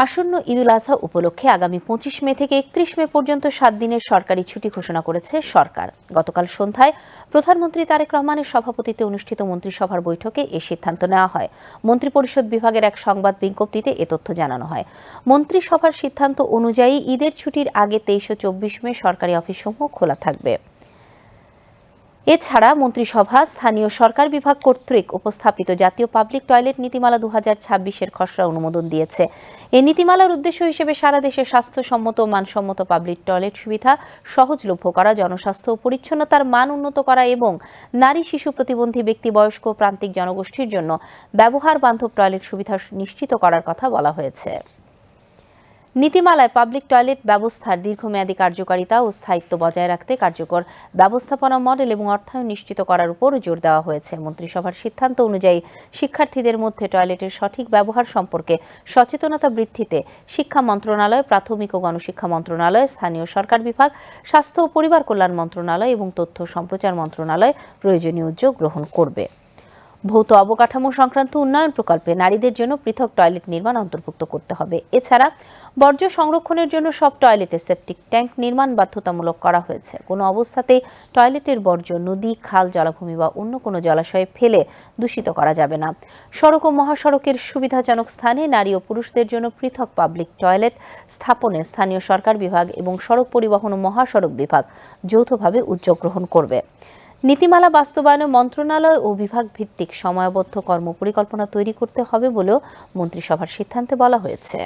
আসন্ন ঈদুল আজহা উপলক্ষে আগামী ২৫ মে থেকে ৩১ মে পর্যন্ত ৭ দিনের সরকারি ছুটি ঘোষণা করেছে সরকার। গতকাল সন্ধ্যায় প্রধানমন্ত্রী তারেক রহমানের সভাপতিত্বে অনুষ্ঠিত মন্ত্রিসভার বৈঠকে এ সিদ্ধান্ত নেওয়া হয়। মন্ত্রিপরিষদ বিভাগের এক সংবাদ বিজ্ঞপ্তিতে এ তথ্য জানানো হয়। মন্ত্রিসভার সিদ্ধান্ত অনুযায়ী ঈদের ছুটির আগে ২৩ ও ২৪ মে সরকারি অফিসসমূহ খোলা থাকবে। এছাড়া মন্ত্রিসভা স্থানীয় সরকার বিভাগ কর্তৃক উপস্থাপিত জাতীয় পাবলিক টয়লেট নীতিমালা ২০২৬-এর খসড়া অনুমোদন দিয়েছে। এই নীতিমালার উদ্দেশ্য হিসেবে সারা দেশে স্বাস্থ্যসম্মত ও মানসম্মত পাবলিক টয়লেট সুবিধা সহজলভ্য করা, জনস্বাস্থ্য ও পরিচ্ছন্নতার মান উন্নত করা এবং নারী, শিশু, প্রতিবন্ধী ব্যক্তি, বয়স্ক ও প্রান্তিক জনগোষ্ঠীর জন্য ব্যবহার বান্ধব টয়লেট সুবিধা নিশ্চিত করার কথা বলা হয়েছে। নীতিমালায় পাবলিক টয়লেট ব্যবস্থার দীর্ঘমেয়াদী কার্যকারিতা ও স্থায়িত্ব বজায় রাখতে কার্যকর ব্যবস্থাপনা মডেল এবং অর্থায়ন নিশ্চিত করার উপর জোর দেওয়া হয়েছে। মন্ত্রিসভার সিদ্ধান্ত অনুযায়ী শিক্ষার্থীদের মধ্যে টয়লেটের সঠিক ব্যবহার সম্পর্কে সচেতনতা বৃদ্ধিতে শিক্ষা মন্ত্রণালয়, প্রাথমিক ও গণশিক্ষা মন্ত্রণালয়, স্থানীয় সরকার বিভাগ, স্বাস্থ্য ও পরিবার কল্যাণ মন্ত্রণালয় এবং তথ্য সম্প্রচার মন্ত্রণালয় প্রয়োজনীয় উদ্যোগ গ্রহণ করবে। ভৌত অবকাঠামো সংক্রান্ত উন্নয়ন প্রকল্পে নারীদের জন্য পৃথক টয়লেট নির্মাণ অন্তর্ভুক্ত করতে হবে। এছাড়া বর্জ্য সংরক্ষণের জন্য সব টয়লেটে সেপটিক ট্যাঙ্ক নির্মাণ বাধ্যতামূলক করা হয়েছে। কোনো অবস্থাতেই টয়লেটের বর্জ্য নদী, খাল, জলাভূমি বা অন্য কোনো জলাশয়ে ফেলে দূষিত করা যাবে না। সড়ক ও মহাসড়কের সুবিধাজনক স্থানে নারী ও পুরুষদের জন্য পৃথক পাবলিক টয়লেট স্থাপনে স্থানীয় সরকার বিভাগ এবং সড়ক পরিবহন ও মহাসড়ক বিভাগ যৌথভাবে উদ্যোগ গ্রহণ করবে। নীতিমালা বাস্তবায়নে মন্ত্রণালয় ও বিভাগ ভিত্তিক সময়বদ্ধ কর্মপরিকল্পনা তৈরি করতে হবে বলেও মন্ত্রিসভার সিদ্ধান্তে বলা হয়েছে।